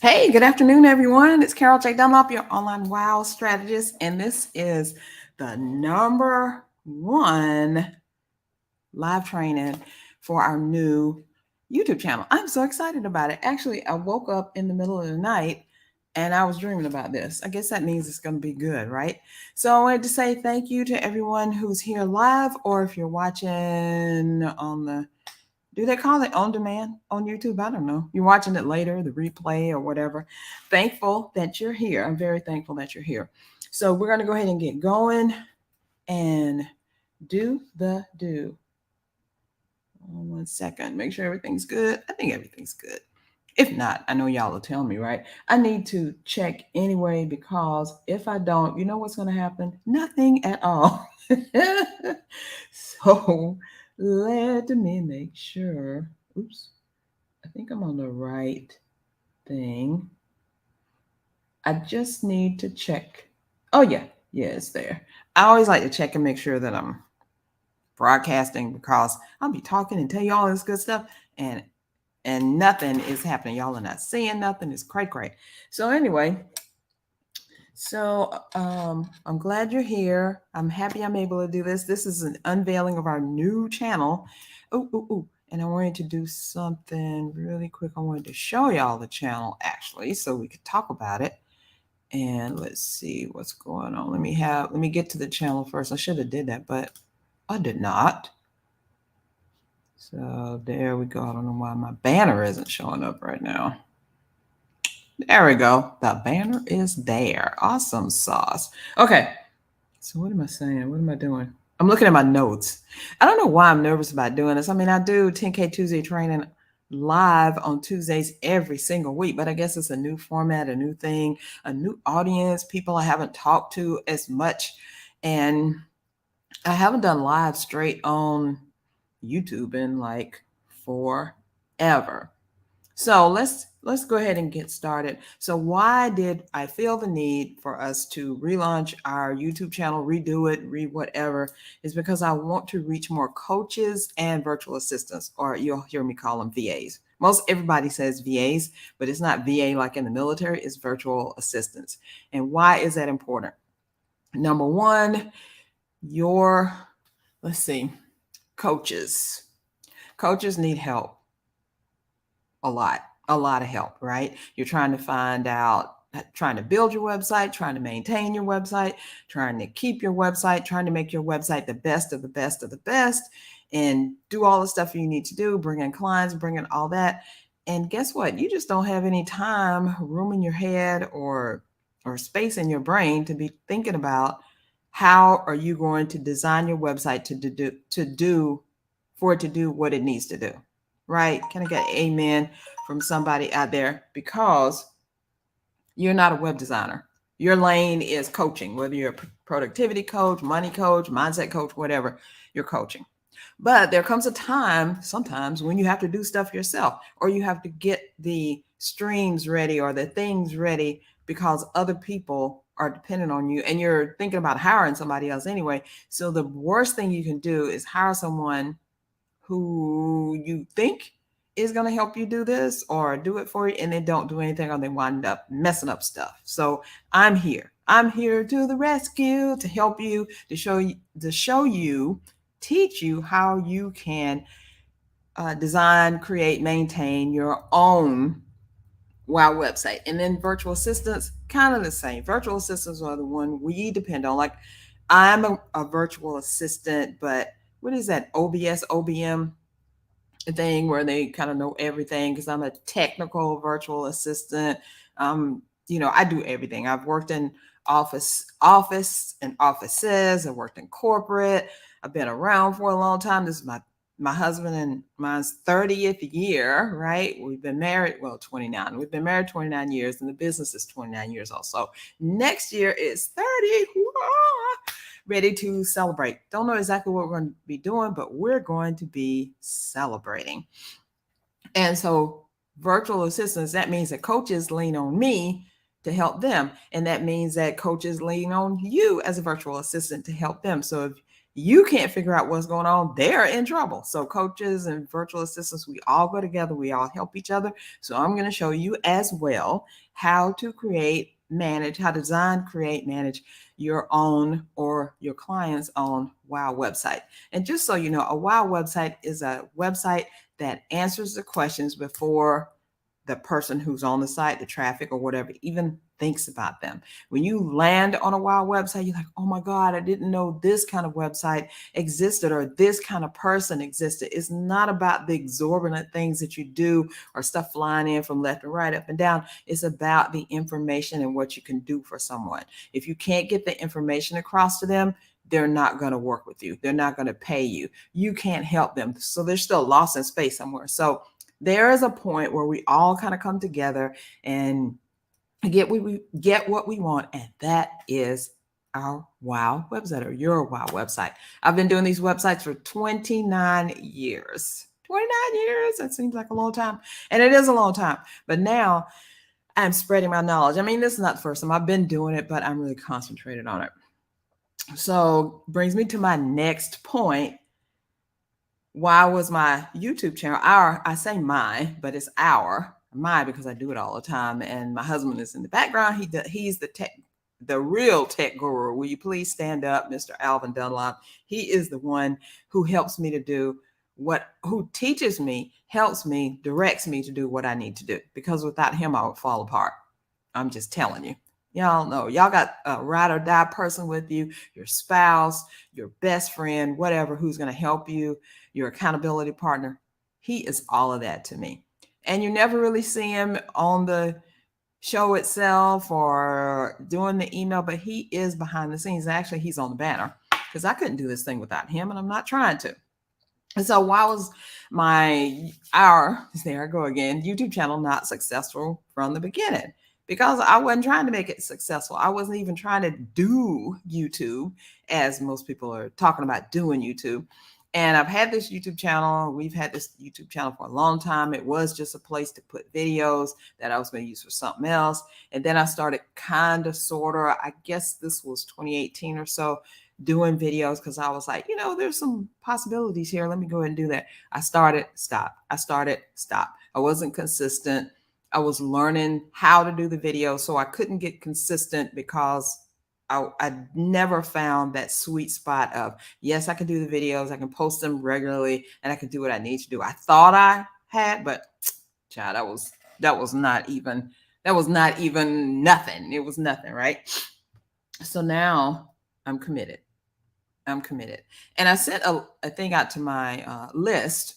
Hey, good afternoon, everyone. It's Carol J. Dunlop, your online wow strategist, and this is the number one live training for our new YouTube channel. I'm so excited about it. Actually, I woke up in the middle of the night and I was dreaming about this. I guess that means it's going to be good, right? So I wanted to say thank you to everyone who's here live, or if you're watching on the do they call it on demand on YouTube? I don't know. You're watching it later, the replay or whatever. Thankful that you're here. I'm very thankful that you're here. So we're going to go ahead and get going and do the do. 1 second. Make sure everything's good. I think everything's good. If not, I know y'all will tell me, right? I need to check anyway, because if I don't, you know what's going to happen? Nothing at all. So let me make sure. Oops. I think I'm on the right thing. I just need to check. Oh, yeah. Yeah, it's there. I always like to check and make sure that I'm broadcasting, because I'll be talking and tell you all this good stuff and nothing is happening. Y'all are not seeing nothing. It's cray. So anyway, I'm glad you're here. I'm happy I'm able to do this. This is an unveiling of our new channel. Ooh. And I wanted to do something really quick. I wanted to show y'all the channel actually, so we could talk about it. And let's see what's going on. Let me get to the channel first. I should have did that, but I did not. So there we go. I don't know why my banner isn't showing up right now. There we go. The banner is there. Awesome sauce. Okay. So what am I saying? What am I doing? I'm looking at my notes. I don't know why I'm nervous about doing this. I mean, I do 10K Tuesday training live on Tuesdays every single week, but I guess it's a new format, a new thing, a new audience, people I haven't talked to as much. And I haven't done live straight on YouTube in like forever. So let's go ahead and get started. So why did I feel the need for us to relaunch our YouTube channel, redo it, whatever, is because I want to reach more coaches and virtual assistants, or you'll hear me call them VAs. Most everybody says VAs, but it's not VA like in the military, it's virtual assistants. And why is that important? Number one, let's see, coaches. Coaches need help. A lot of help, right? You're trying to find out, trying to build your website, trying to maintain your website, trying to keep your website, trying to make your website the best of the best of the best, and do all the stuff you need to do, bring in clients, bring in all that. And guess what? You just don't have any time, room in your head, or space in your brain to be thinking about how are you going to design your website to do for it to do what it needs to do. Right? Can I get amen from somebody out there? Because you're not a web designer. Your lane is coaching, whether you're a productivity coach, money coach, mindset coach, whatever, you're coaching. But there comes a time sometimes when you have to do stuff yourself, or you have to get the streams ready or the things ready because other people are dependent on you and you're thinking about hiring somebody else anyway. So the worst thing you can do is hire someone who you think is going to help you do this or do it for you, and they don't do anything, or they wind up messing up stuff. So I'm here to the rescue, to help you, to show you, teach you how you can design, create, maintain your own wow website. And then virtual assistants, kind of the same. Virtual assistants are the one we depend on. Like I'm a virtual assistant, but what is that OBS, OBM thing where they kind of know everything, because I'm a technical virtual assistant. I do everything. I've worked in office and offices. I worked in corporate. I've been around for a long time. This is my husband and mine's 30th year, right? We've been married, 29. We've been married 29 years, and the business is 29 years old. So next year is 30. Ready to celebrate. Don't know exactly what we're going to be doing, but we're going to be celebrating. And so virtual assistants, that means that coaches lean on me to help them. And that means that coaches lean on you as a virtual assistant to help them. So if you can't figure out what's going on, they're in trouble. So coaches and virtual assistants, we all go together, we all help each other. So I'm going to show you as well how to create, manage, how to design, create, manage your own or your client's own wow website. And just so you know, a wow website is a website that answers the questions before the person who's on the site, the traffic or whatever, even thinks about them. When you land on a wow website, you're like, oh my God, I didn't know this kind of website existed or this kind of person existed. It's not about the exorbitant things that you do or stuff flying in from left and right, up and down. It's about the information and what you can do for someone. If you can't get the information across to them, they're not going to work with you. They're not going to pay you. You can't help them. So they're still lost in space somewhere. So there is a point where we all kind of come together and get what we want, and that is our wow website or your wow website. I've been doing these websites for 29 years. 29 years, that seems like a long time, and it is a long time, but now I'm spreading my knowledge. I mean, this is not the first time I've been doing it, but I'm really concentrated on it. So brings me to my next point. Why was my YouTube channel, I say mine, but it's mine because I do it all the time. And my husband is in the background. He's the real tech guru. Will you please stand up, Mr. Alvin Dunlop? He is the one who helps me to do who teaches me, helps me, directs me to do what I need to do. Because without him, I would fall apart. I'm just telling you. Y'all know, y'all got a ride or die person with you, your spouse, your best friend, whatever, who's going to help you, your accountability partner. He is all of that to me. And you never really see him on the show itself or doing the email, but he is behind the scenes. Actually, he's on the banner because I couldn't do this thing without him, and I'm not trying to. And so why was there I go again, YouTube channel not successful from the beginning? Because I wasn't trying to make it successful. I wasn't even trying to do YouTube as most people are talking about doing YouTube. And I've had this YouTube channel. We've had this YouTube channel for a long time. It was just a place to put videos that I was going to use for something else. And then I started kind of, sort of, I guess this was 2018 or so, doing videos because I was like, there's some possibilities here. Let me go ahead and do that. I started, stop. I wasn't consistent. I was learning how to do the video, so I couldn't get consistent because I never found that sweet spot of, yes, I can do the videos, I can post them regularly, and I can do what I need to do. I thought I had, but child, that was not even nothing. It was nothing, right? So now I'm committed. And I sent a thing out to my list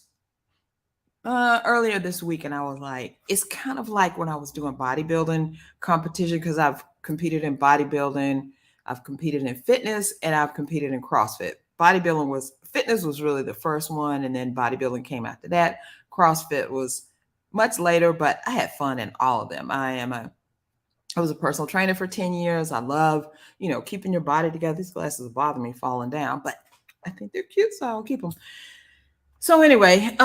earlier this week, and I was like, it's kind of like when I was doing bodybuilding competition, because I've competed in bodybuilding, I've competed in fitness, and I've competed in CrossFit. Fitness was really the first one, and then bodybuilding came after that. CrossFit was much later, but I had fun in all of them. I was a personal trainer for 10 years. I love, keeping your body together. These glasses bother me falling down, but I think they're cute, so I'll keep them. So anyway,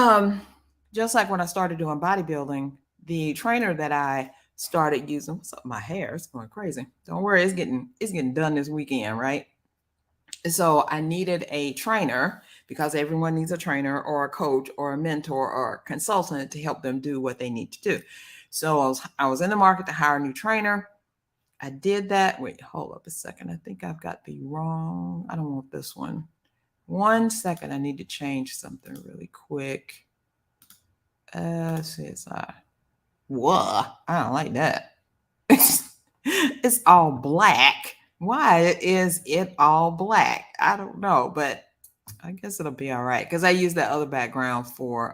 just like when I started doing bodybuilding, the trainer that I started using, what's up with my hair? It's going crazy. Don't worry, it's getting done this weekend, right? So I needed a trainer because everyone needs a trainer or a coach or a mentor or a consultant to help them do what they need to do. So I was in the market to hire a new trainer. I did that. Wait, hold up a second. I think I've got the wrong. I don't want this one. 1 second. I need to change something really quick. CSI. Whoa, I don't like that. It's all black. Why is it all black? I don't know, but I guess it'll be all right because I use that other background for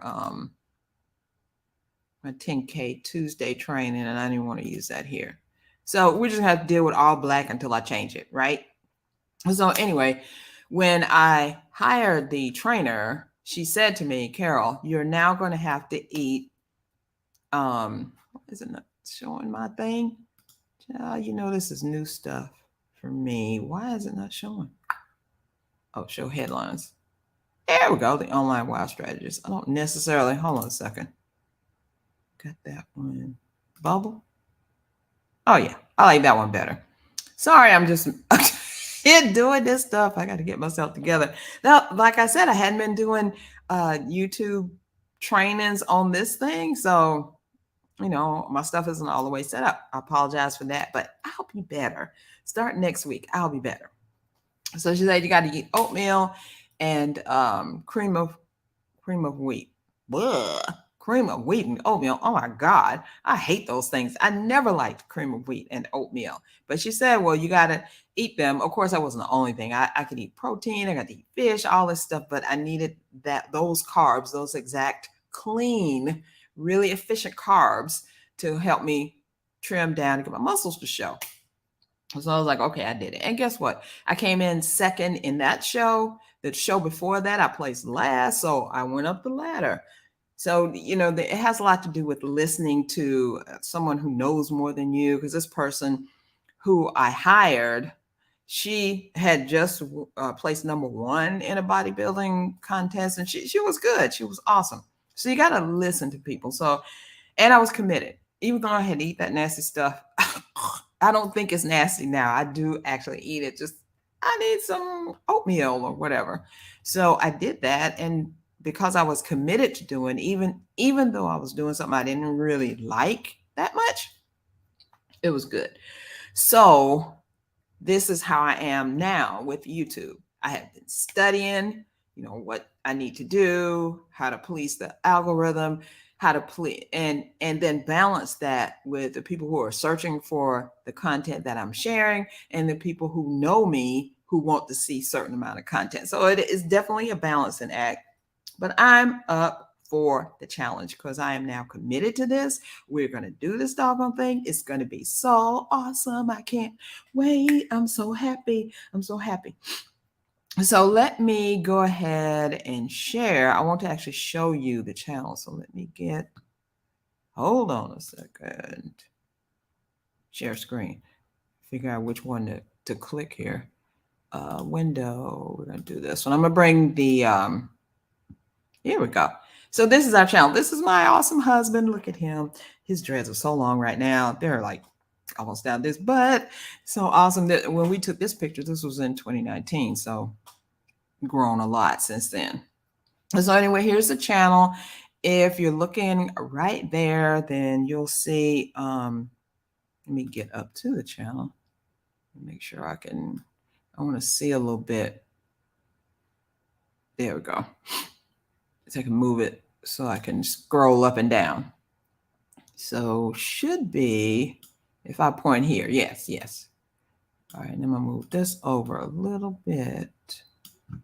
my 10K Tuesday training, and I didn't want to use that here. So we just have to deal with all black until I change it, right? So anyway, when I hired the trainer, she said to me, Carol, you're now going to have to eat. Is it not showing my thing? This is new stuff for me. Why is it not showing? Oh, show headlines. There we go. The online wow strategist. I don't necessarily, hold on a second. Got that one. Bubble. Oh yeah, I like that one better. Sorry, I'm just doing this stuff. I got to get myself together. Now, like I said, I hadn't been doing YouTube trainings on this thing. So, my stuff isn't all the way set up. I apologize for that, but I'll be better. Start next week. I'll be better. So she said you got to eat oatmeal and cream of wheat. Blah. Cream of wheat and oatmeal. Oh my God. I hate those things. I never liked cream of wheat and oatmeal. But she said, well, you got to eat them. Of course, that wasn't the only thing. I could eat protein. I got to eat fish, all this stuff. But I needed those carbs, those exact clean, really efficient carbs to help me trim down and get my muscles to show. So I was like, okay, I did it. And guess what? I came in second in that show. The show before that, I placed last. So I went up the ladder. So, it has a lot to do with listening to someone who knows more than you. Because this person who I hired, she had just placed number one in a bodybuilding contest. And she was good. She was awesome. So you got to listen to people. So, and I was committed. Even though I had to eat that nasty stuff, I don't think it's nasty now. I do actually eat it. Just I need some oatmeal or whatever. So I did that, and because I was committed to doing, even though I was doing something I didn't really like that much, it was good. So this is how I am now with YouTube. I have been studying, what I need to do, how to police the algorithm, how to play and then balance that with the people who are searching for the content that I'm sharing and the people who know me who want to see certain amount of content. So it is definitely a balancing act, but I'm up for the challenge because I am now committed to this. We're going to do this doggone thing. It's going to be so awesome. I can't wait. I'm so happy. I'm so happy. So let me go ahead and share. I want to actually show you the channel. So let me hold on a second. Share screen. Figure out which one to click here. Window. We're going to do this one. I'm going to bring the, here we go. So this is our channel. This is my awesome husband. Look at him. His dreads are so long right now. They're like almost down this butt. So awesome that when we took this picture, this was in 2019. So grown a lot since then. So anyway, here's the channel. If you're looking right there, then you'll see, let me get up to the channel. Make sure I want to see a little bit. There we go. So I can move it so I can scroll up and down. So should be, if I point here, yes. All right, I'm gonna move this over a little bit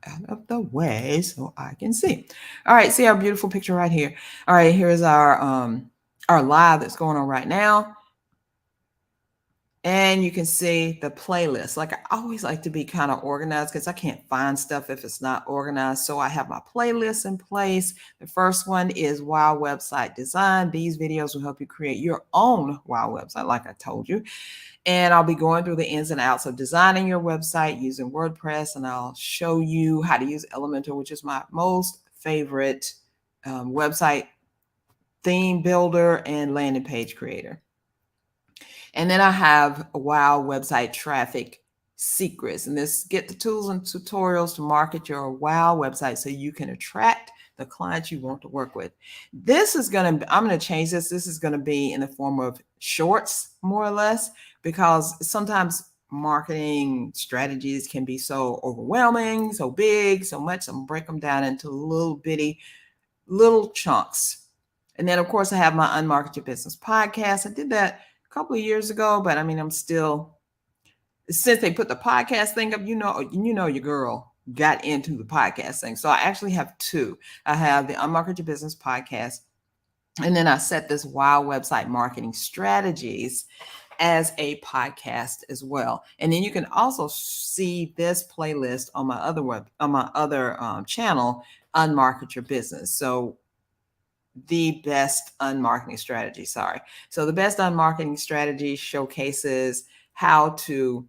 out of the way so I can see. All right, see our beautiful picture right here. All right, here's our live that's going on right now. And you can see the playlist. Like I always like to be kind of organized because I can't find stuff if it's not organized. So I have my playlist in place. The first one is WOW Website Design. These videos will help you create your own WOW website, like I told you. And I'll be going through the ins and outs of designing your website using WordPress. And I'll show you how to use Elementor, which is my most favorite website theme builder and landing page creator. And then I have a WOW Website Traffic Secrets. And this get the tools and tutorials to market your WOW website so you can attract the clients you want to work with. This is I'm going to change this. This is going to be in the form of shorts, more or less, because sometimes marketing strategies can be so overwhelming, so big, so much. I'm going to break them down into little chunks. And then, of course, I have my Unmarket Your Business podcast. I did that a couple of years ago, but I mean, I'm still, since they put the podcast thing up, your girl got into the podcast thing. So I actually have two. I have the Unmarket Your Business podcast, and then I set this WOW Website Marketing Strategies as a podcast as well. And then you can also see this playlist on my other channel, Unmarket Your Business. So the best unmarketing strategy. So the best unmarketing strategy showcases how to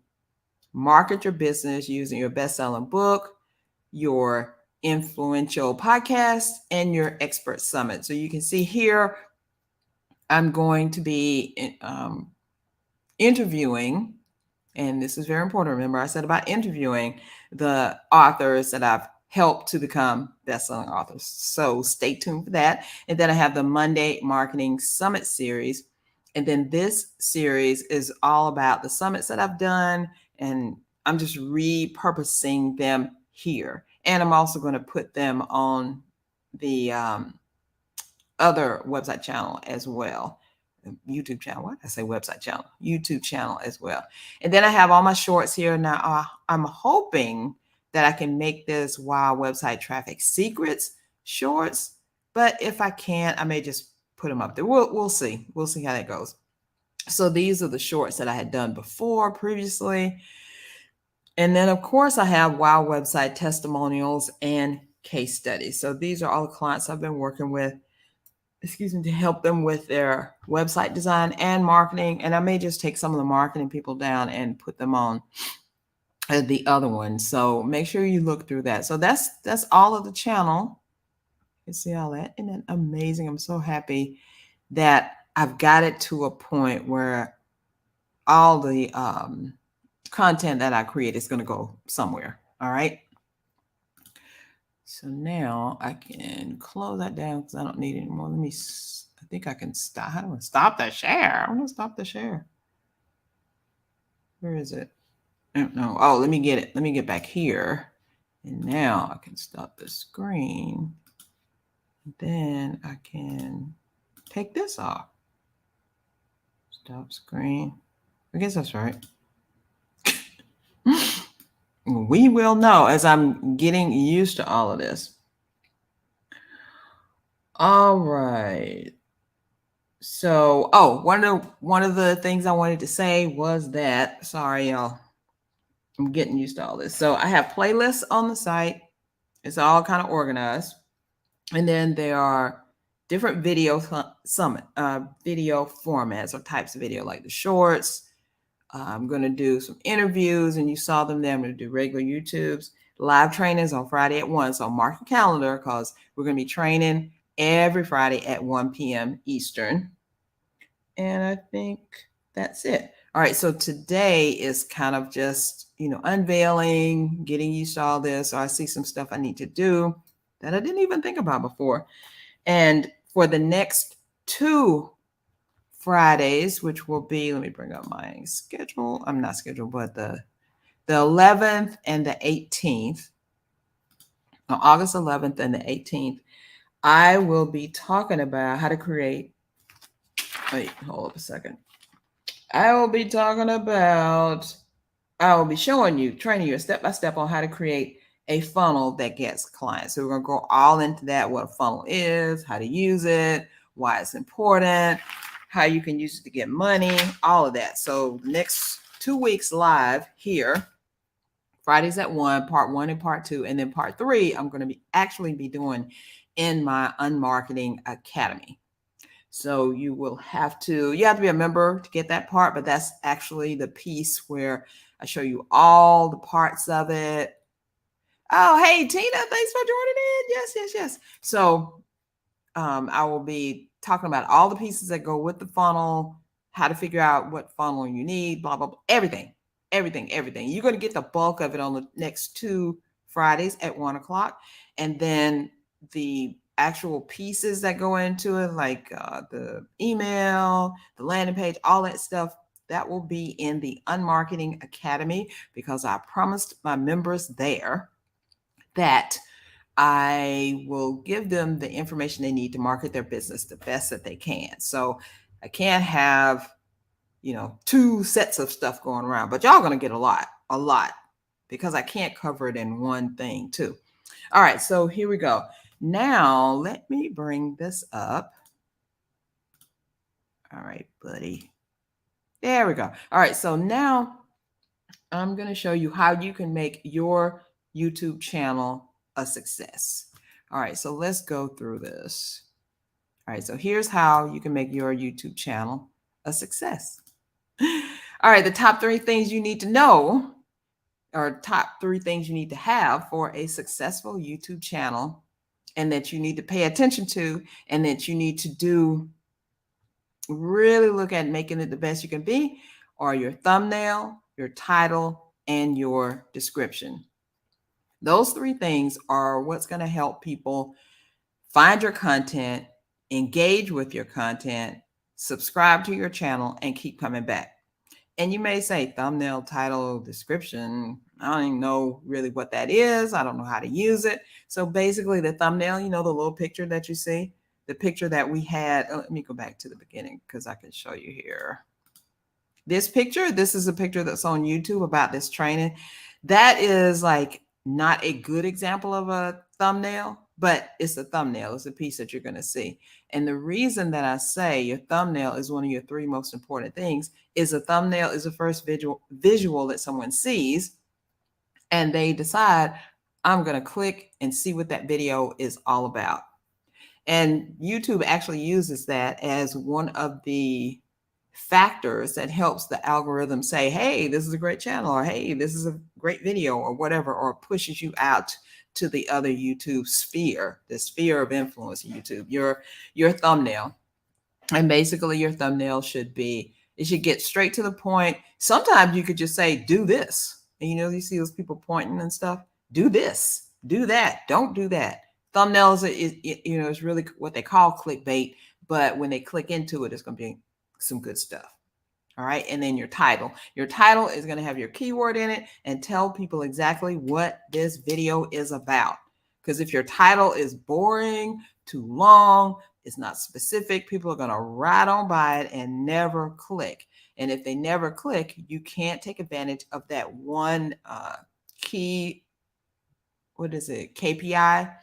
market your business using your best-selling book, your influential podcast, and your expert summit. So you can see here, I'm going to be interviewing And this is very important. Remember, I said about interviewing the authors that I've helped to become best-selling authors. So stay tuned for that. And then I have the Monday Marketing Summit series. And then this series is all about the summits that I've done. And I'm just repurposing them here. And I'm also going to put them on the other website channel as well. YouTube channel. Why did I say website channel? YouTube channel as well. And then I have all my shorts here. Now I'm hoping that I can make this Wild Website Traffic Secrets shorts. But if I can't, I may just put them up there. We'll see. We'll see how that goes. So these are the shorts that I had done before previously. And then of course I have Wild Website testimonials and case studies. So these are all the clients I've been working with, to help them with their website design and marketing. And I may just take some of the marketing people down and put them on the other one. So make sure you look through that. So that's all of the channel. You see all that? Isn't that amazing? I'm so happy that I've got it to a point where all the content that I create is going to go somewhere. All right. So now I can close that down because I don't need it anymore. I think I can stop. How do I stop the share? I want to stop the share. Where is it? No. Oh, let me get it. Let me get back here. And now I can stop the screen. Then I can take this off. Stop screen. I guess that's right. We will know as I'm getting used to all of this. All right. So, one of the things I wanted to say was that, sorry, y'all, I'm getting used to all this. So I have playlists on the site. It's all kind of organized. And then there are different video video formats or types of video, like the shorts. I'm going to do some interviews, and you saw them there. I'm going to do regular YouTubes, live trainings on Friday at 1. So mark your calendar because we're going to be training every Friday at 1 p.m. Eastern. And I think that's it. All right. So today is kind of just, unveiling, getting used to all this. So I see some stuff I need to do that I didn't even think about before. And for the next 2 Fridays, which will be, let me bring up my schedule. I'm not scheduled, but the 11th and the 18th, on August 11th and the 18th, I will be talking about how to create. Wait, hold up a second. I will be showing you, training you step by step on how to create a funnel that gets clients. So we're going to go all into that, what a funnel is, how to use it, why it's important, how you can use it to get money, all of that. So next 2 weeks live here, Fridays at 1, part 1 and part 2, and then part 3, I'm going to be doing in my Unmarketing Academy. So you have to be a member to get that part, but that's actually the piece where I show you all the parts of it. Oh, hey, Tina, thanks for joining in. Yes. So I will be talking about all the pieces that go with the funnel, how to figure out what funnel you need, blah, blah, blah, everything. You're going to get the bulk of it on the next 2 Fridays at 1 o'clock. And then the actual pieces that go into it, like the email, the landing page, all that stuff, that will be in the Unmarketing Academy, because I promised my members there that I will give them the information they need to market their business the best that they can. So I can't have, 2 sets of stuff going around, but y'all going to get a lot, because I can't cover it in one thing too. All right, so here we go. Now let me bring this up. All right, buddy. There we go. All right, so now I'm going to show you how you can make your YouTube channel a success. All right, so let's go through this. All right, so here's how you can make your YouTube channel a success. All right, the top 3 things you need to know, or top 3 things you need to have for a successful YouTube channel, and that you need to pay attention to, and that you need to really look at making it the best you can be, are your thumbnail, your title, and your description. Those three things are what's going to help people find your content, engage with your content, subscribe to your channel, and keep coming back. And you may say thumbnail, title, description. I don't even know really what that is. I don't know how to use it. So basically the thumbnail, you know, the little picture that you see, the picture that we had. Oh, let me go back to the beginning because I can show you here. This picture, this is a picture that's on YouTube about this training. That is like not a good example of a thumbnail, but it's a thumbnail. It's a piece that you're going to see. And the reason that I say your thumbnail is one of your three most important things is a thumbnail is the first visual that someone sees, and they decide, I'm going to click and see what that video is all about. And YouTube actually uses that as one of the factors that helps the algorithm say, hey, this is a great channel, or hey, this is a great video, or whatever, or pushes you out to the other YouTube sphere, the sphere of influence in YouTube, your thumbnail. And basically your thumbnail should be, it should get straight to the point. Sometimes you could just say, do this. And you know, you see those people pointing and stuff, do this, do that, don't do that. Thumbnails is, you know, it's really what they call clickbait, but when they click into it, it's going to be some good stuff. All right. And then your title is going to have your keyword in it and tell people exactly what this video is about. Because if your title is boring, too long, it's not specific, people are going to ride on by it and never click. And if they never click, you can't take advantage of that one key, what is it? KPI,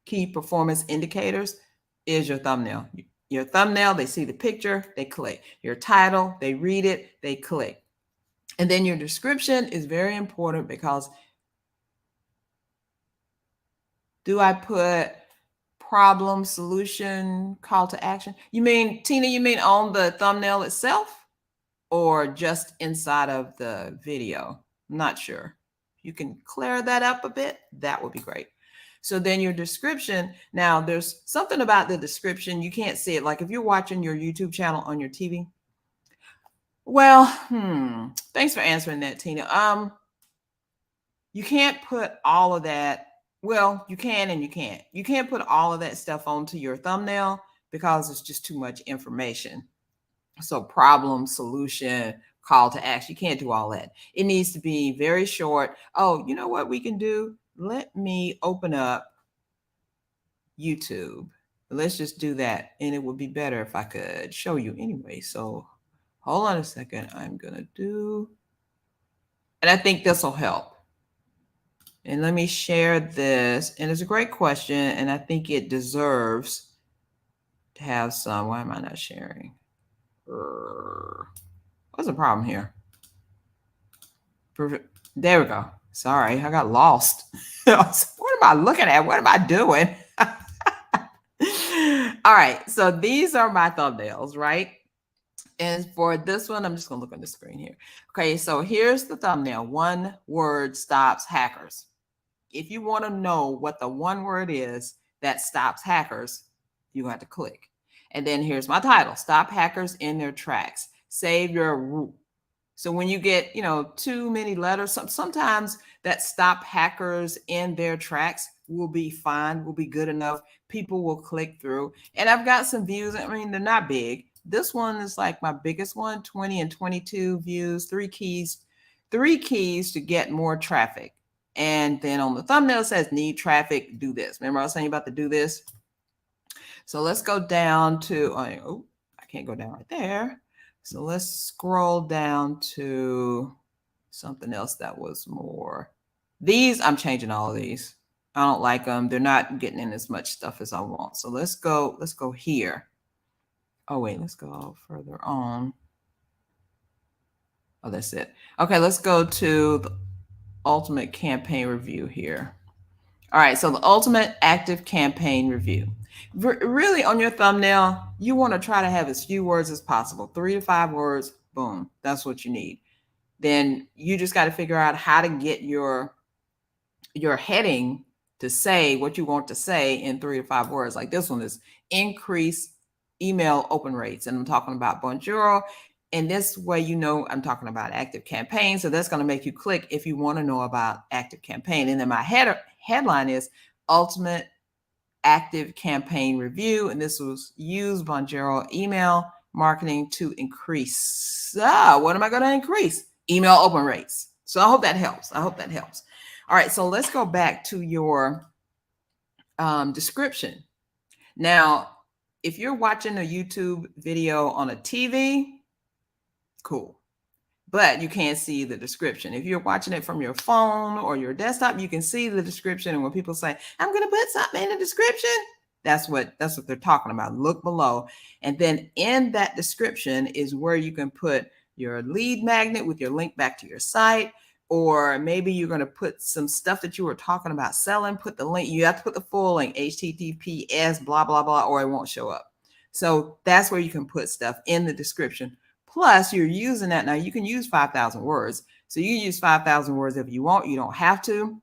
key performance indicators, is your thumbnail. Your thumbnail, they see the picture, they click. Your title, they read it, they click. And then your description is very important because do I put problem, solution, call to action? You mean, Tina, you mean on the thumbnail itself or just inside of the video? I'm not sure. You can clear that up a bit. That would be great. So then your description, now there's something about the description. You can't see it. Like if you're watching your YouTube channel on your TV. Well, thanks for answering that, Tina. You can't put all of that. Well, you can and you can't. You can't put all of that stuff onto your thumbnail because it's just too much information. So problem, solution, call to action. You can't do all that. It needs to be very short. Oh, you know what we can do? Let me open up YouTube. Let's just do that. And it would be better if I could show you anyway. So hold on a second. I'm going to do, and I think this will help. And let me share this. And it's a great question. And I think it deserves to have some. Why am I not sharing? What's the problem here? There we go. Sorry, I got lost. What am I looking at? What am I doing? All right, so these are my thumbnails, right? And for this one, I'm just gonna look on the screen here. Okay, so here's the thumbnail. One word stops hackers. If you want to know what the one word is that stops hackers, you have to click. And then here's my title: Stop Hackers in Their Tracks. Save your root. So when you get, you know, too many letters, sometimes that stop hackers in their tracks will be fine, will be good enough. People will click through. And I've got some views. I mean, they're not big. This one is like my biggest one, 20 and 22 views, three keys to get more traffic. And then on the thumbnail it says need traffic, do this. Remember I was saying about the do this? So let's go down to, oh, I can't go down right there. So let's scroll down to something else that was more. These, I'm changing all of these. I don't like them. They're not getting in as much stuff as I want. So let's go here. Oh, wait, let's go further on. Oh, that's it. Okay, let's go to the ultimate campaign review here. All right, so the ultimate active campaign review. Really on your thumbnail, you want to try to have as few words as possible, 3 to 5 words, boom, that's what you need. Then you just got to figure out how to get your heading to say what you want to say in 3 to 5 words. Like this one is increase email open rates. And I'm talking about Bonjour. And this way, you know, I'm talking about Active Campaign. So that's going to make you click if you want to know about Active Campaign. And then my headline is Ultimate Active Campaign Review. And this was used Bonjoro email marketing to increase. What am I going to increase? Email open rates. So I hope that helps. I hope that helps. All right. So let's go back to your description. Now, if you're watching a YouTube video on a TV, cool. But you can't see the description. If you're watching it from your phone or your desktop, you can see the description. And when people say, I'm going to put something in the description, that's what they're talking about. Look below. And then in that description is where you can put your lead magnet with your link back to your site. Or maybe you're going to put some stuff that you were talking about selling, put the link. You have to put the full link, HTTPS, blah, blah, blah, or it won't show up. So that's where you can put stuff in the description. Plus, you're using that. Now, you can use 5,000 words. So you use 5,000 words if you want. You don't have to.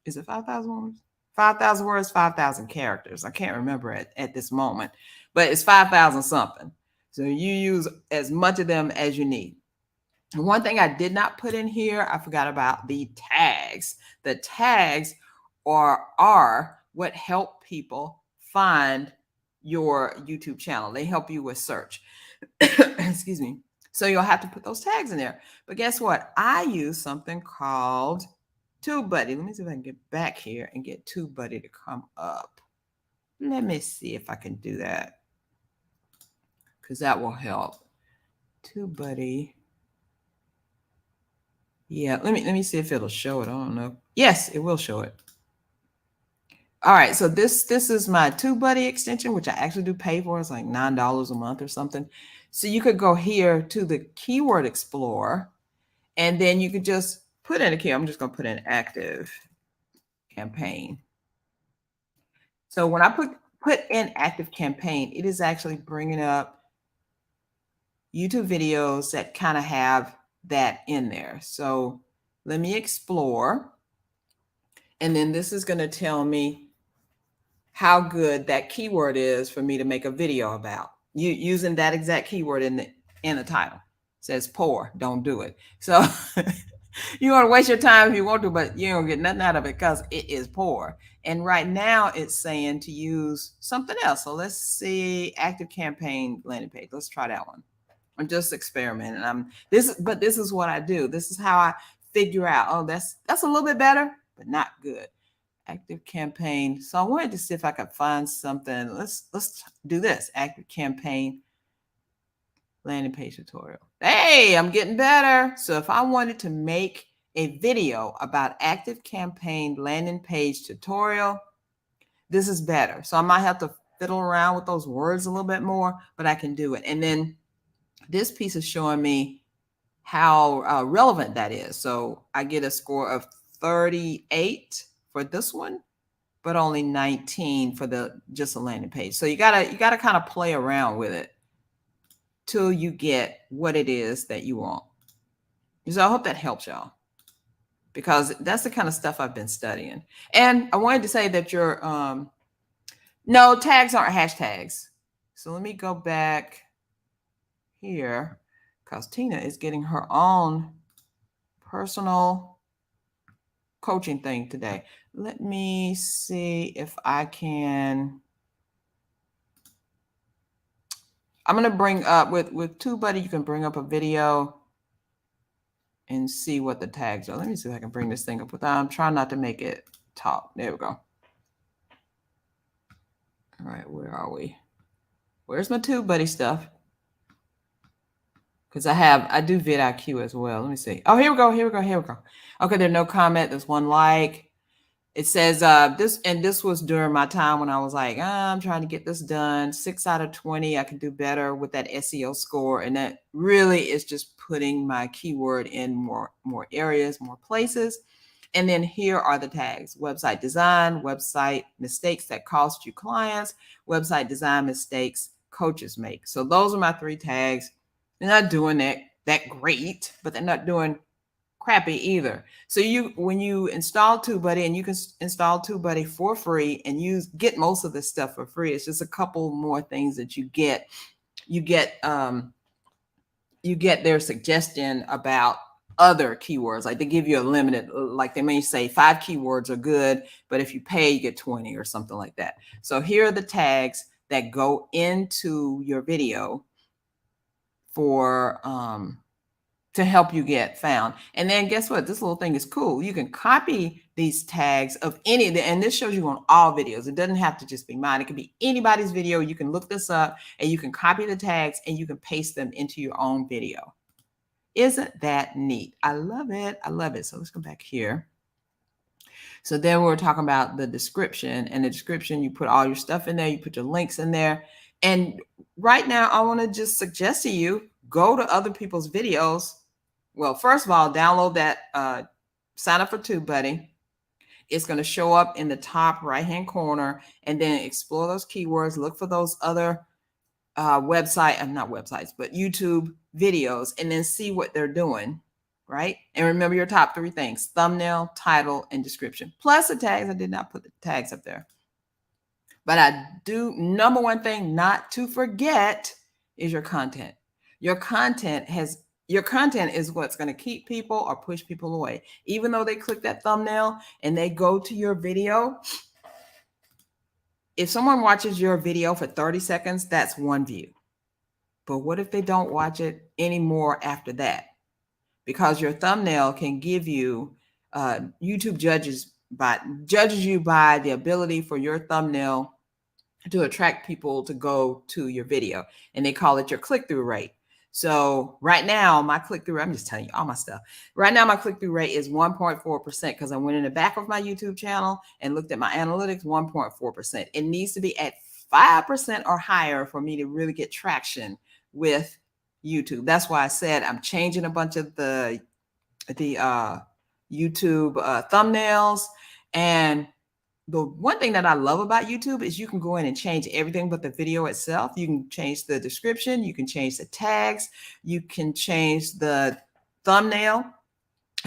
Is it 5,000 words? 5,000 words, 5,000 characters. I can't remember at this moment, but it's 5,000 something. So you use as much of them as you need. One thing I did not put in here, I forgot about the tags. The tags are what help people find your YouTube channel. They help you with search. Excuse me. So you'll have to put those tags in there. But guess what? I use something called TubeBuddy. Let me see if I can get back here and get TubeBuddy to come up. Let me see if I can do that, because that will help. TubeBuddy. Yeah, let me see if it'll show it. I don't know. Yes, it will show it. All right, so this is my TubeBuddy extension, which I actually do pay for. It's like $9 a month or something. So you could go here to the Keyword Explorer, and then you could just put in a key. I'm just going to put in Active Campaign. So when I put in Active Campaign, it is actually bringing up YouTube videos that kind of have that in there. So let me explore. And then this is going to tell me how good that keyword is for me to make a video about. Using that exact keyword in the title. It says poor, don't do it. So you want to waste your time if you want to, but you don't get nothing out of it because it is poor. And right now it's saying to use something else. So let's see, Active Campaign landing page. Let's try that one. I'm just experimenting. But this is what I do. This is how I figure out, oh, that's a little bit better, but not good. Active Campaign. So I wanted to see if I could find something. Let's do this. Active Campaign landing page tutorial. Hey, I'm getting better. So if I wanted to make a video about Active Campaign landing page tutorial, this is better. So I might have to fiddle around with those words a little bit more, but I can do it. And then this piece is showing me how relevant that is. So I get a score of 38 for this one, but only 19 for just a landing page. So you gotta kind of play around with it till you get what it is that you want. So I hope that helps y'all, because that's the kind of stuff I've been studying. And I wanted to say that your no, tags aren't hashtags. So let me go back here, because Tina is getting her own personal coaching thing today. Let me see if I can. I'm going to bring up with TubeBuddy, you can bring up a video and see what the tags are. Let me see if I can bring this thing up without, I'm trying not to make it talk. There we go. All right, where are we? Where's my TubeBuddy stuff? Because I do vidIQ as well. Let me see. Oh, here we go. Okay, there's no comment. There's one like. It says this was during my time when I was like, I'm trying to get this done. 6 out of 20. I can do better with that SEO score. And that really is just putting my keyword in more areas, more places. And then here are the tags: website design, website mistakes that cost you clients, website design mistakes coaches make. So those are my 3 tags. They're not doing that great, but they're not doing crappy either. So when you install TubeBuddy, and you can install TubeBuddy for free and get most of this stuff for free. It's just a couple more things that you get you get their suggestion about other keywords. Like they give you a limited, like they may say 5 keywords are good, but if you pay, you get 20 or something like that. So here are the tags that go into your video for to help you get found. And then guess what? This little thing is cool. You can copy these tags of any of the, and this shows you on all videos. It doesn't have to just be mine. It can be anybody's video. You can look this up and you can copy the tags and you can paste them into your own video. Isn't that neat? I love it. I love it. So let's go back here. So then we're talking about the description, and the description, you put all your stuff in there, you put your links in there. And right now I want to just suggest to you, go to other people's videos. Well, first of all, download that sign up for TubeBuddy. It's going to show up in the top right-hand corner, and then explore those keywords, look for those other not websites, but YouTube videos, and then see what they're doing, right? And remember your top 3 things: thumbnail, title, and description, plus the tags. I did not put the tags up there. But I do, number one thing not to forget is your content. Your content is what's going to keep people or push people away. Even though they click that thumbnail and they go to your video, if someone watches your video for 30 seconds, that's 1 view. But what if they don't watch it anymore after that? Because your thumbnail can give you, YouTube judges you by the ability for your thumbnail to attract people to go to your video. And they call it your click-through rate. So right now, my click-through, I'm just telling you all my stuff. Right now, my click-through rate is 1.4% because I went in the back of my YouTube channel and looked at my analytics, 1.4%. It needs to be at 5% or higher for me to really get traction with YouTube. That's why I said I'm changing a bunch of the YouTube thumbnails. And the one thing that I love about YouTube is you can go in and change everything but the video itself. You can change the description, you can change the tags, you can change the thumbnail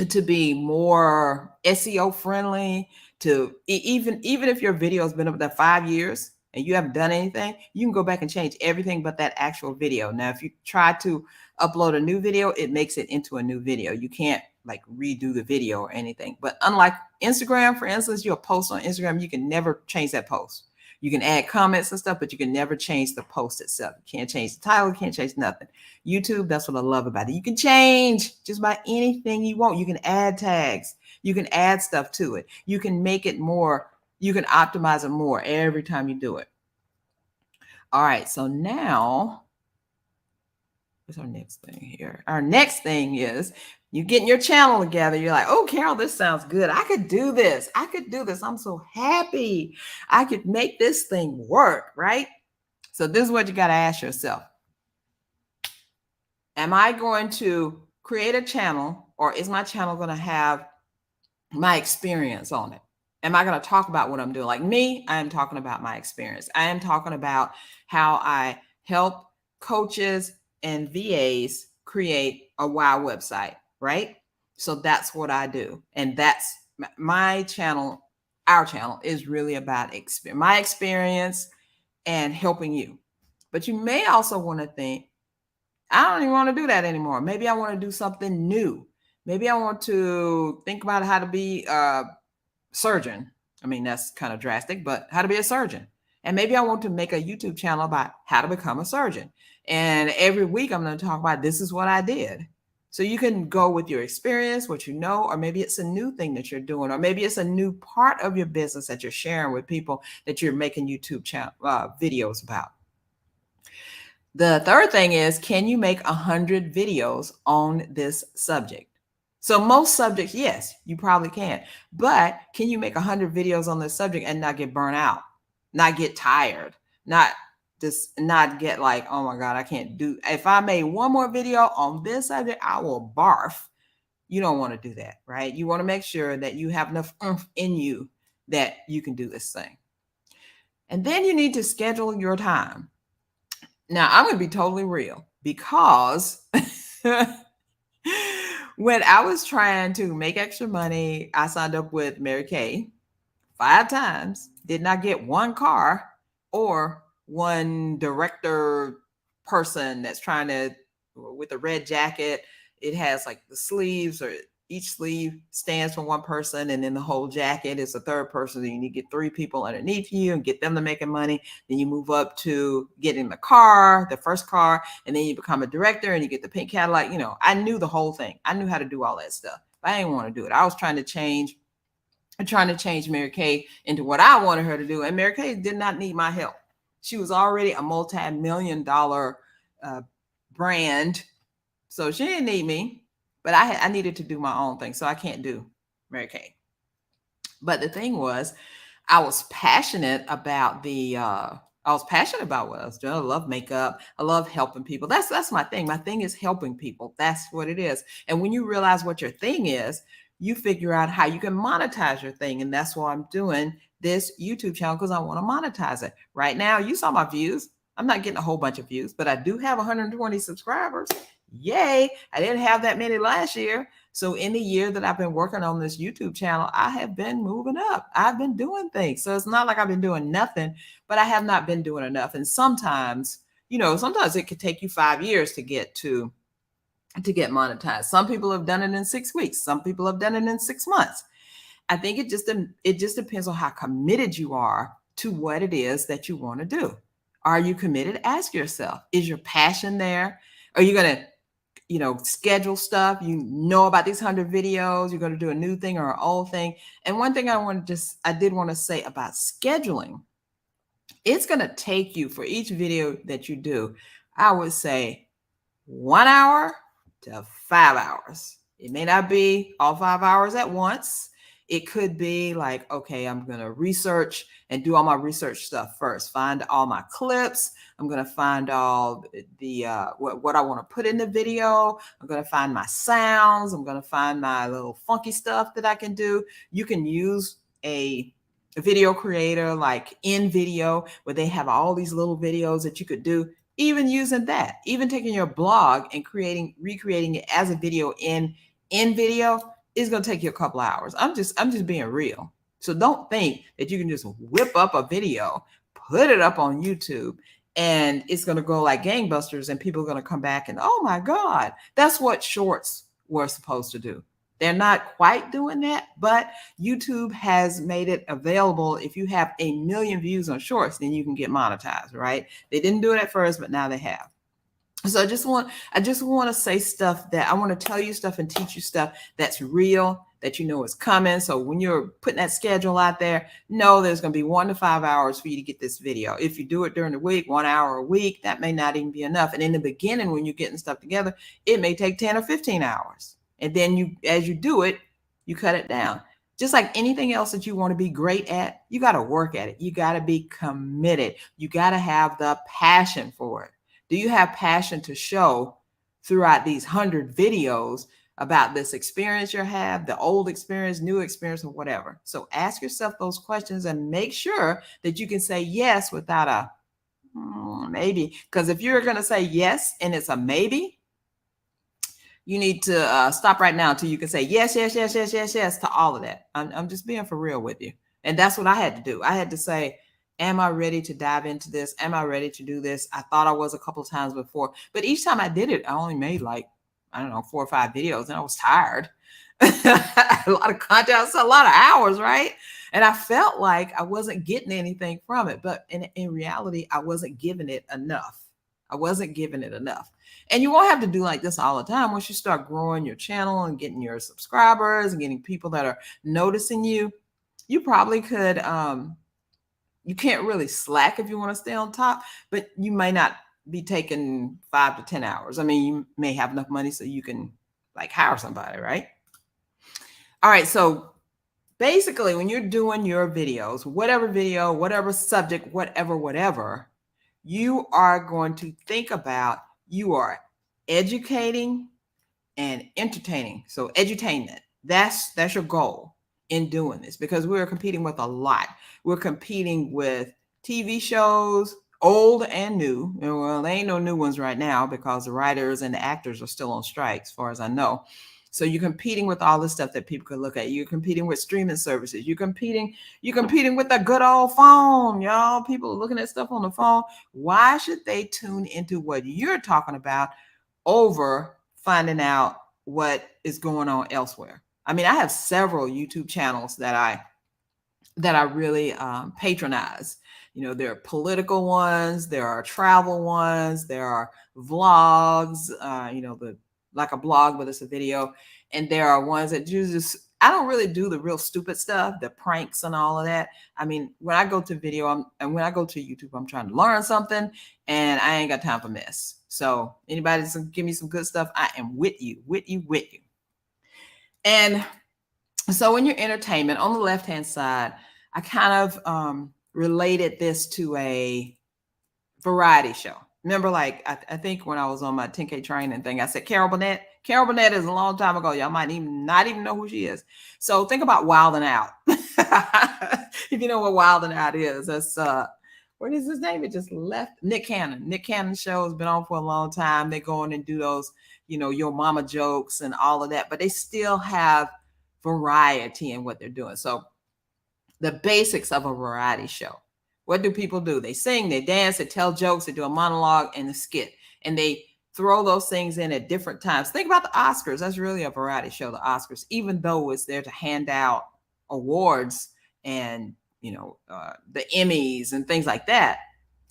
to be more SEO friendly. To even if your video has been up there 5 years and you haven't done anything, you can go back and change everything but that actual video. Now, if you try to upload a new video, it makes it into a new video. You can't like redo the video or anything. But unlike Instagram, for instance, you'll post on Instagram, you can never change that post. You can add comments and stuff, but you can never change the post itself. You can't change the title, you can't change nothing. YouTube, that's what I love about it. You can change just about anything you want. You can add tags, you can add stuff to it. You can make it more, you can optimize it more every time you do it. All right, so now, what's our next thing here? Our next thing is you getting your channel together. You're like, oh, Carol, this sounds good. I could do this. I could do this. I'm so happy. I could make this thing work, right? So this is what you got to ask yourself. Am I going to create a channel, or is my channel going to have my experience on it? Am I going to talk about what I'm doing? Like me, I am talking about my experience. I am talking about how I help coaches and VAs create a wow website, right? So that's what I do. And that's my channel. Our channel is really about my experience and helping you. But you may also want to think, I don't even want to do that anymore. Maybe I want to do something new. Maybe I want to think about how to be a surgeon. I mean, that's kind of drastic, but how to be a surgeon. And maybe I want to make a YouTube channel about how to become a surgeon. And every week I'm going to talk about this is what I did. So you can go with your experience, what you know, or maybe it's a new thing that you're doing, or maybe it's a new part of your business that you're sharing with people that you're making YouTube channel videos about. The third thing is, can you make 100 videos on this subject? So most subjects, yes, you probably can. But can you make 100 videos on this subject and not get burnt out, not get tired, not get like, oh my God, I can't do. If I made one more video on this subject, I will barf. You don't want to do that, right? You want to make sure that you have enough oomph in you that you can do this thing. And then you need to schedule your time. Now, I'm going to be totally real, because when I was trying to make extra money, I signed up with Mary Kay 5 times, did not get one car or one director person that's trying to with a red jacket. It has like the sleeves, or each sleeve stands for one person, and then the whole jacket is a third person. Then you need to get 3 people underneath you and get them to making money. Then you move up to getting the car, the first car, and then you become a director and you get the pink Cadillac. I knew the whole thing. I knew how to do all that stuff. But I didn't want to do it. I was trying to change Mary Kay into what I wanted her to do. And Mary Kay did not need my help. She was already a multi-million-dollar brand. So she didn't need me, but I needed to do my own thing. So I can't do Mary Kay. But the thing was, I was passionate about what I was doing. I love makeup. I love helping people. That's my thing. My thing is helping people. That's what it is. And when you realize what your thing is, you figure out how you can monetize your thing. And that's why I'm doing this YouTube channel, because I want to monetize it. Right now, you saw my views. I'm not getting a whole bunch of views, but I do have 120 subscribers. Yay. I didn't have that many last year. So in the year that I've been working on this YouTube channel, I have been moving up. I've been doing things. So it's not like I've been doing nothing, but I have not been doing enough. And sometimes it could take you 5 years to get monetized. Some people have done it in 6 weeks. Some people have done it in 6 months. I think it just depends on how committed you are to what it is that you want to do. Are you committed? Ask yourself, is your passion there? Are you going to schedule stuff? About these 100 videos, you're going to do a new thing or an old thing. And one thing I did want to say about scheduling, it's going to take you, for each video that you do, I would say 1 hour to 5 hours. It may not be all 5 hours at once. It could be like, okay, I'm going to research and do all my research stuff first. Find all my clips. I'm going to find all the what I want to put in the video. I'm going to find my sounds. I'm going to find my little funky stuff that I can do. You can use a video creator like InVideo, where they have all these little videos that you could do. Even using that, even taking your blog and recreating it as a video in InVideo is going to take you a couple hours. I'm just being real. So don't think that you can just whip up a video, put it up on YouTube, and it's going to go like gangbusters, and people are going to come back and, oh my God, that's what shorts were supposed to do. They're not quite doing that, but YouTube has made it available. If you have 1 million views on shorts, then you can get monetized, right? They didn't do it at first, but now they have. So I just want to say stuff that I want to tell you stuff and teach you stuff that's real, that is coming. So when you're putting that schedule out there, know there's going to be 1 to 5 hours for you to get this video. If you do it during the week, 1 hour a week, that may not even be enough. And in the beginning, when you're getting stuff together, it may take 10 or 15 hours. And then as you do it, you cut it down. Just like anything else that you want to be great at, you got to work at it. You got to be committed. You got to have the passion for it. Do you have passion to show throughout these 100 videos about this experience you have, the old experience, new experience, or whatever? So ask yourself those questions and make sure that you can say yes without a maybe. Because if you're going to say yes and it's a maybe, you need to stop right now until you can say yes, yes, yes, yes, yes, yes to all of that. I'm just being for real with you. And that's what I had to do. I had to say, am I ready to dive into this? Am I ready to do this? I thought I was a couple of times before, but each time I did it, I only made 4 or 5 videos, and I was tired. A lot of content, a lot of hours, right? And I felt like I wasn't getting anything from it, but in reality, I wasn't giving it enough. And you won't have to do like this all the time. Once you start growing your channel and getting your subscribers and getting people that are noticing you, you probably could, you can't really slack if you want to stay on top, but you may not be taking 5 to 10 hours. I mean, you may have enough money so you can hire somebody, right? All right. So basically, when you're doing your videos, whatever video, whatever subject, whatever, you are going to think about, you are educating and entertaining. So edutainment, that's your goal in doing this, because we're competing with a lot. We're competing with TV shows, old and new. Well, there ain't no new ones right now because the writers and the actors are still on strike, as far as I know. So you're competing with all the stuff that people can look at. You're competing with streaming services. You're competing with a good old phone, y'all. People are looking at stuff on the phone. Why should they tune into what you're talking about over finding out what is going on elsewhere. I mean, I have several YouTube channels that I really patronize. You know, there are political ones, there are travel ones, there are vlogs, like a blog, but it's a video. And there are ones that I don't really do the real stupid stuff, the pranks and all of that. I mean, when I go to when I go to YouTube, I'm trying to learn something and I ain't got time for mess. So anybody that's gonna give me some good stuff, I am with you, with you, with you. And so in your entertainment, on the left-hand side, I kind of related this to a variety show. Remember, like, I think when I was on my 10K training thing, I said Carol Burnett. Carol Burnett is a long time ago. Y'all might not even know who she is. So think about Wild 'N Out. If you know what Wild 'N Out is, that's what is his name? It just left. Nick Cannon. Nick Cannon's show has been on for a long time. They go in and do those, your mama jokes and all of that, but they still have variety in what they're doing. So the basics of a variety show. What do people do? They sing, they dance, they tell jokes, they do a monologue and a skit, and they throw those things in at different times. Think about the Oscars. That's really a variety show, the Oscars, even though it's there to hand out awards and, the Emmys and things like that.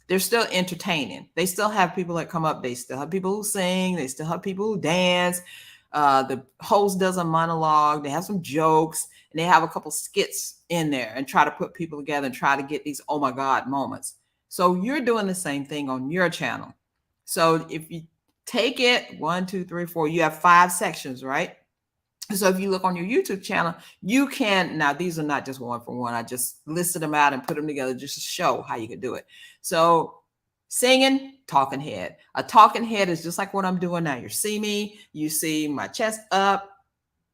They're still entertaining. They still have people that come up. They still have people who sing. They still have people who dance. The host does a monologue. They have some jokes, and they have a couple skits in there and try to put people together and try to get these oh my God moments. So you're doing the same thing on your channel. So if you take it 1, 2, 3, 4, you have 5 sections, right? So if you look on your YouTube channel, you can, now these are not just one for one. I just listed them out and put them together just to show how you can do it. So singing, talking head. A talking head is just like what I'm doing now. You see me, you see my chest up,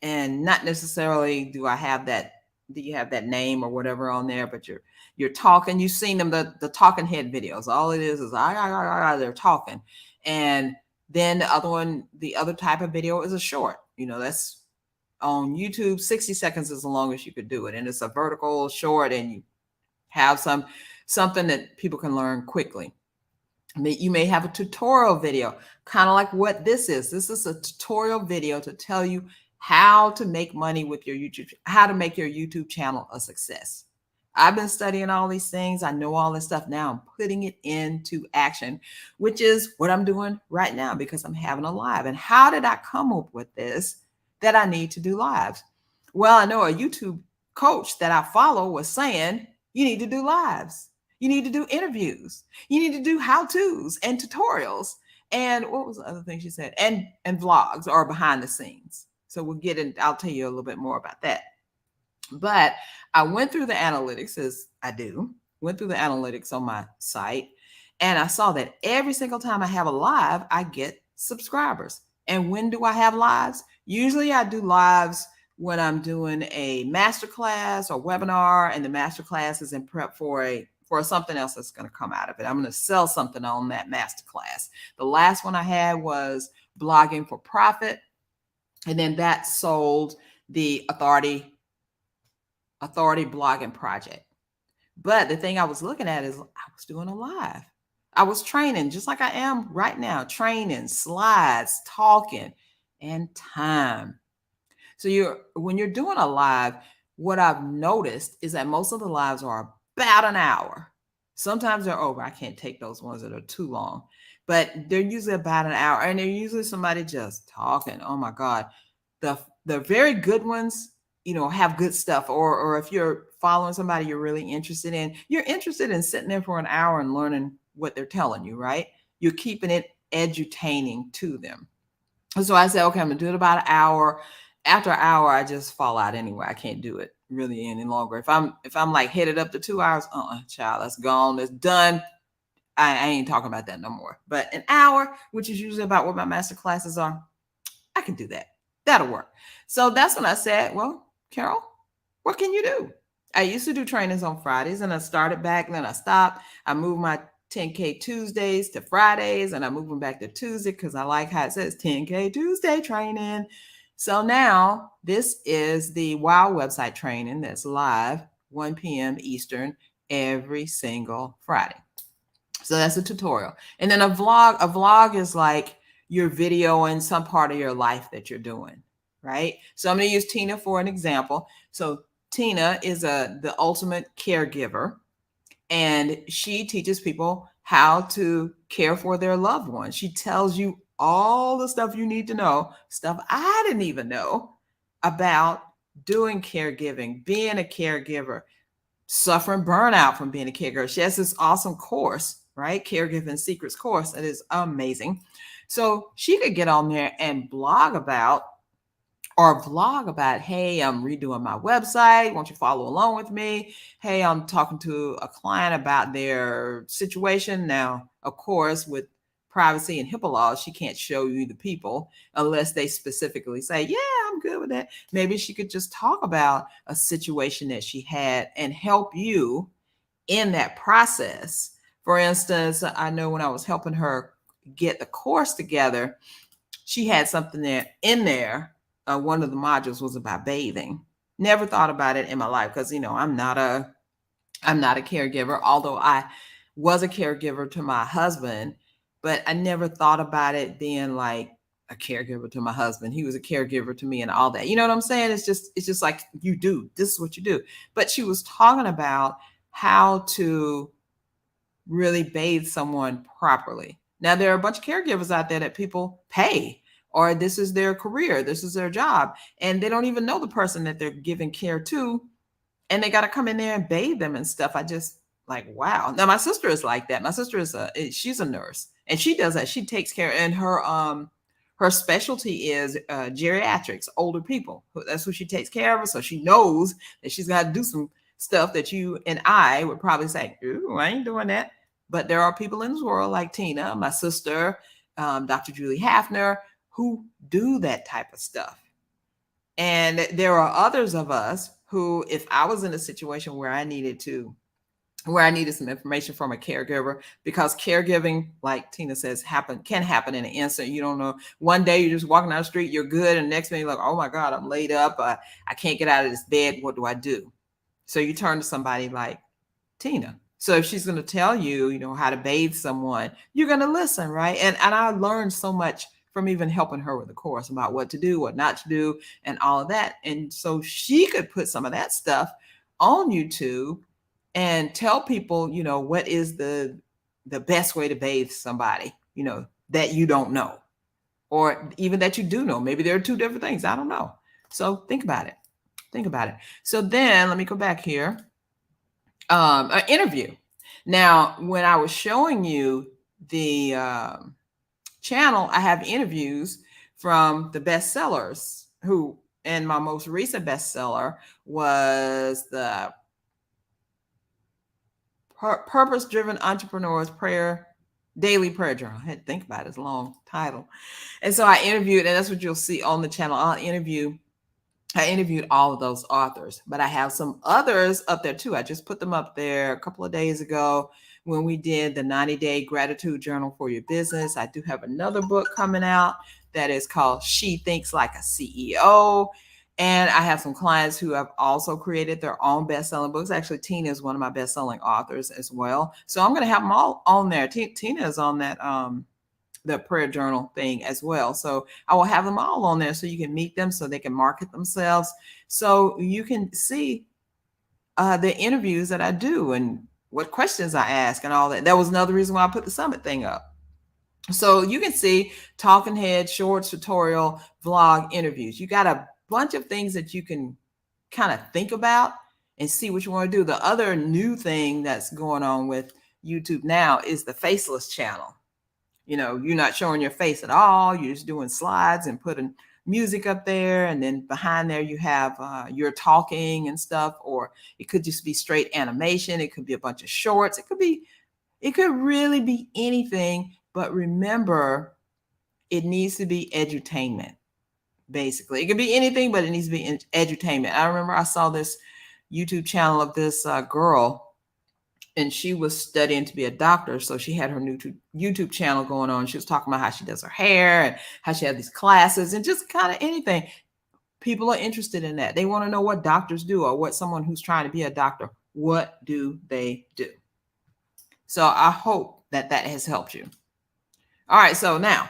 and not necessarily do you have that name or whatever on there, but you're talking. You've seen them, the talking head videos. All it is they're talking. And then the other type of video is a short. That's on YouTube, 60 seconds is the longest you could do it. And it's a vertical short, and you have something that people can learn quickly. You may have a tutorial video, kind of like what this is. This is a tutorial video to tell you how to make money with your YouTube, how to make your YouTube channel a success. I've been studying all these things. I know all this stuff. Now I'm putting it into action, which is what I'm doing right now because I'm having a live. And how did I come up with this, that I need to do lives? Well, I know a YouTube coach that I follow was saying, you need to do lives. You need to do interviews. You need to do how-tos and tutorials. And what was the other thing she said? And vlogs or behind the scenes. So I'll tell you a little bit more about that. But I went through the analytics, as I do, went through the analytics on my site, and I saw that every single time I have a live, I get subscribers. And when do I have lives? Usually I do lives when I'm doing a masterclass or webinar, and the masterclass is in prep for something else that's going to come out of it. I'm going to sell something on that masterclass. The last one I had was blogging for profit. And then that sold the authority blogging project. But the thing I was looking at is I was doing a live. I was training just like I am right now, training, slides, talking, and time. So when you're doing a live, what I've noticed is that most of the lives are about an hour. Sometimes they're over. I can't take those ones that are too long, but they're usually about an hour, and they're usually somebody just talking. Oh my God. The very good ones, have good stuff, or if you're following somebody you're really interested in, you're interested in sitting there for an hour and learning what they're telling you, right? You're keeping it edutaining to them. So I said, okay, I'm gonna do it about an hour. After an hour, I just fall out anyway. I can't do it really any longer. If I'm like headed up to 2 hours, child, that's gone, that's done. I ain't talking about that no more. But an hour, which is usually about what my master classes are, I can do that. That'll work. So that's when I said, well, Carol, what can you do? I used to do trainings on Fridays, and I started back, and then I stopped. I moved my 10K Tuesdays to Fridays, and I moved them back to Tuesday because I like how it says 10K Tuesday training. So now this is the WOW website training that's live 1 p.m. Eastern every single Friday. So that's a tutorial. And then a vlog is like you're videoing some part of your life that you're doing, right? So I'm going to use Tina for an example. So Tina is the ultimate caregiver, and she teaches people how to care for their loved ones. She tells you all the stuff you need to know, stuff I didn't even know about doing caregiving, being a caregiver, suffering burnout from being a caregiver. She has this awesome course, right? Caregiving Secrets course that is amazing. So she could get on there and blog about or vlog about, hey, I'm redoing my website. Won't you follow along with me? Hey, I'm talking to a client about their situation. Now, of course, with privacy and HIPAA laws, she can't show you the people unless they specifically say, yeah, I'm good with that. Maybe she could just talk about a situation that she had and help you in that process. For instance, I know when I was helping her get the course together, she had something there in there. One of the modules was about bathing. Never thought about it in my life because I'm not a caregiver, although I was a caregiver to my husband, but I never thought about it being like a caregiver to my husband. He was a caregiver to me and all that. You know what I'm saying? It's just like you do. This is what you do. But she was talking about how to really bathe someone properly. Now, there are a bunch of caregivers out there that people pay, or this is their career, this is their job, and they don't even know the person that they're giving care to, and they got to come in there and bathe them and stuff. I just like, wow. Now, my sister is like that. My sister she's a nurse, and she does that. She takes care, and her specialty is geriatrics, older people. That's who she takes care of. So she knows that she's got to do some stuff that you and I would probably say, ooh, I ain't doing that. But there are people in this world like Tina, my sister, Dr. Julie Hafner, who do that type of stuff. And there are others of us who, if I was in a situation where I needed some information from a caregiver, because caregiving, like Tina says, can happen in an instant. You don't know. One day you're just walking down the street, you're good, and the next minute you're like, oh my God, I'm laid up. I can't get out of this bed. What do I do? So you turn to somebody like Tina. So if she's going to tell you, how to bathe someone, you're going to listen, right? And I learned so much from even helping her with the course about what to do, what not to do, and all of that. And so she could put some of that stuff on YouTube and tell people, what is the best way to bathe somebody, that you don't know, or even that you do know. Maybe there are two different things. I don't know. So think about it. Think about it. So then let me go back here. An interview. Now, when I was showing you the channel, I have interviews from the bestsellers and my most recent bestseller was the Purpose-Driven Entrepreneur's Daily Prayer Journal. I had to think about it. It's a long title. And so I interviewed, and that's what you'll see on the channel. I interviewed all of those authors, but I have some others up there too. I just put them up there a couple of days ago when we did the 90-day gratitude journal for your business. I do have another book coming out that is called She Thinks Like a CEO. And I have some clients who have also created their own best-selling books. Actually, Tina is one of my best-selling authors as well. So I'm going to have them all on there. Tina is on that the prayer journal thing as well. So I will have them all on there so you can meet them, so they can market themselves. So you can see the interviews that I do and what questions I ask and all that. That was another reason why I put the summit thing up. So you can see talking head, shorts, tutorial, vlog, interviews. You got a bunch of things that you can kind of think about and see what you want to do. The other new thing that's going on with YouTube now is the faceless channel. You're not showing your face at all. You're just doing slides and putting music up there. And then behind there, you have your talking and stuff, or it could just be straight animation. It could be a bunch of shorts. It could really be anything. But remember, it needs to be edutainment, basically. It could be anything, but it needs to be edutainment. I remember I saw this YouTube channel of this girl, and she was studying to be a doctor. So she had her new YouTube channel going on. She was talking about how she does her hair and how she had these classes and just kind of anything. People are interested in that. They want to know what doctors do, or what someone who's trying to be a doctor, what do they do? So I hope that has helped you. All right. So now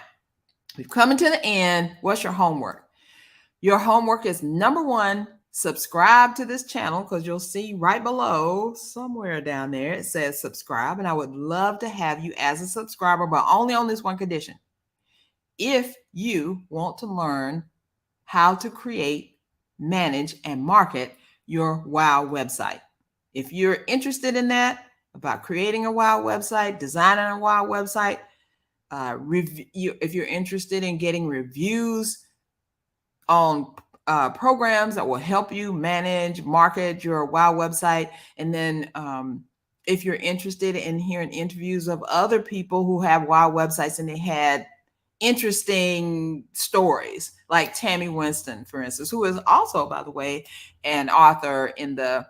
We've come to the end. What's your homework? Your homework is number one, subscribe to this channel, because you'll see right below, somewhere down there, it says subscribe. And I would love to have you as a subscriber, but only on this one condition. If you want to learn how to create, manage, and market your WOW website. If you're interested in that, about creating a WOW website, designing a WOW website, if you're interested in getting reviews on programs that will help you manage, market your WOW website, and then if you're interested in hearing interviews of other people who have WOW websites and they had interesting stories, like Tammy Winston, for instance, who is also, by the way, an author in the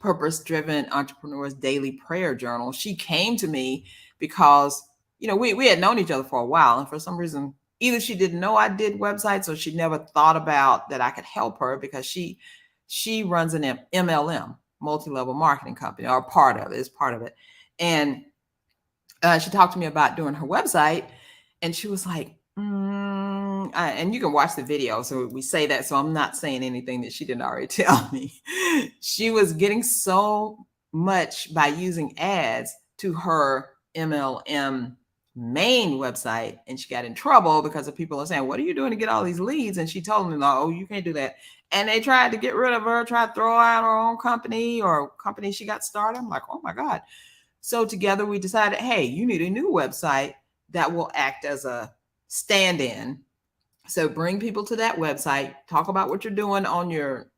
Purpose-Driven Entrepreneur's Daily Prayer Journal. She came to me because, we had known each other for a while, and for some reason, either she didn't know I did websites, or she never thought about that I could help her, because she runs an MLM, multi-level marketing company, or is part of it. And she talked to me about doing her website, and she was like, and you can watch the video. So we say that, so I'm not saying anything that she didn't already tell me. She was getting so much by using ads to her MLM main website, and she got in trouble because of people are saying, what are you doing to get all these leads? And she told them, oh, you can't do that. And they tried to get rid of her, tried to throw out her own company or company she got started. I'm like, oh my God. So together we decided, hey, you need a new website that will act as a stand-in. So bring people to that website, talk about what you're doing on your,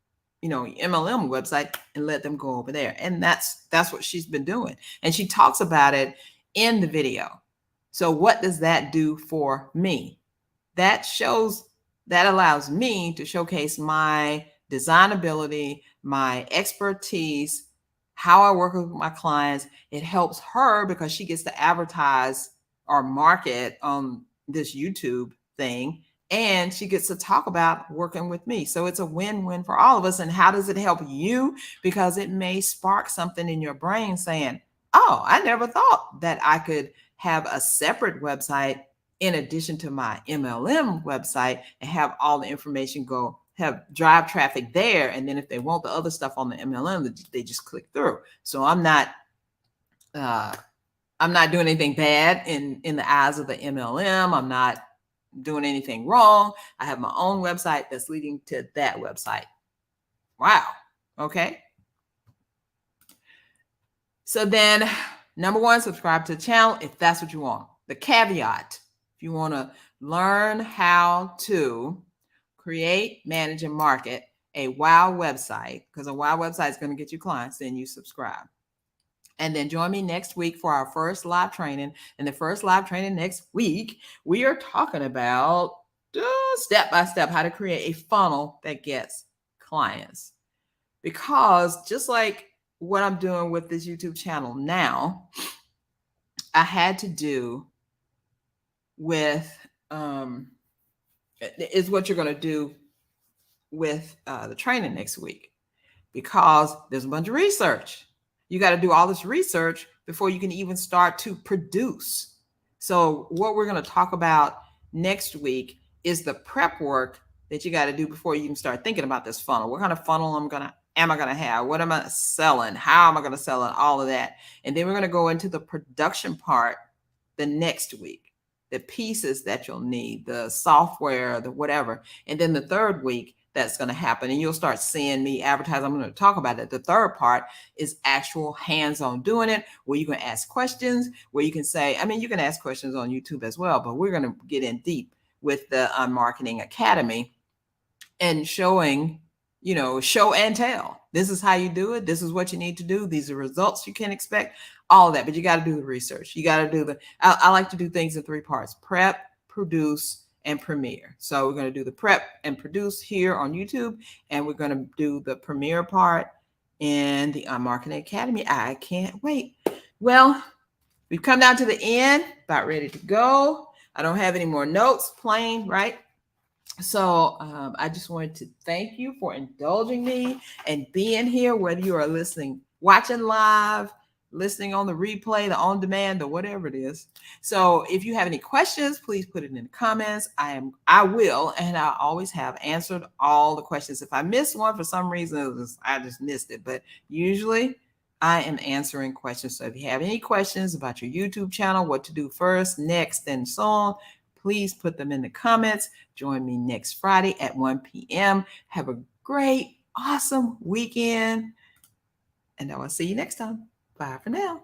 MLM website, and let them go over there. And that's what she's been doing. And she talks about it in the video. So what does that do for me? That allows me to showcase my design ability, my expertise, how I work with my clients. It helps her because she gets to advertise or market on this YouTube thing, and she gets to talk about working with me. So it's a win-win for all of us. And how does it help you? Because it may spark something in your brain saying, oh, I never thought that I could have a separate website in addition to my MLM website and have all the information drive traffic there. And then if they want the other stuff on the MLM, they just click through. So I'm not doing anything bad in the eyes of the MLM. I'm not doing anything wrong. I have my own website that's leading to that website. Wow. Okay. So then, number one, subscribe to the channel if that's what you want. The caveat, if you want to learn how to create, manage, and market a WOW website, because a WOW website is going to get you clients, then you subscribe. And then join me next week for our first live training. And the first live training next week, we are talking about step by step how to create a funnel that gets clients. Because just like what I'm doing with this YouTube channel now, I had to do with, is what you're going to do with the training next week, because there's a bunch of research. You got to do all this research before you can even start to produce. So what we're going to talk about next week is the prep work that you got to do before you can start thinking about this funnel. What kind of funnel am I going to have? What am I selling? How am I going to sell it? All of that. And then we're going to go into the production part the next week, the pieces that you'll need, the software, the whatever. And then the third week, that's going to happen, and you'll start seeing me advertise. I'm going to talk about it. The third part is actual hands-on doing it, where you can ask questions, where you can say, you can ask questions on YouTube as well, but we're going to get in deep with the Marketing Academy and showing, show and tell. This is how you do it. This is what you need to do. These are results you can expect, all of that. But you got to do the research. You got to do I like to do things in three parts: prep, produce, and premiere. So we're going to do the prep and produce here on YouTube, and we're going to do the premiere part in the Marketing Academy. I can't wait. Well, we've come down to the end, about ready to go. I don't have any more notes playing, right? So I just wanted to thank you for indulging me and being here, whether you are listening, watching live, listening on the replay, the on demand, or whatever it is. So if you have any questions, please put it in the comments. I will, and I always have answered all the questions. If I missed one for some reason, I just missed it. But usually I am answering questions. So if you have any questions about your YouTube channel, what to do first, next, and so on, please put them in the comments. Join me next Friday at 1 p.m. Have a great, awesome weekend. And I will see you next time. Bye for now.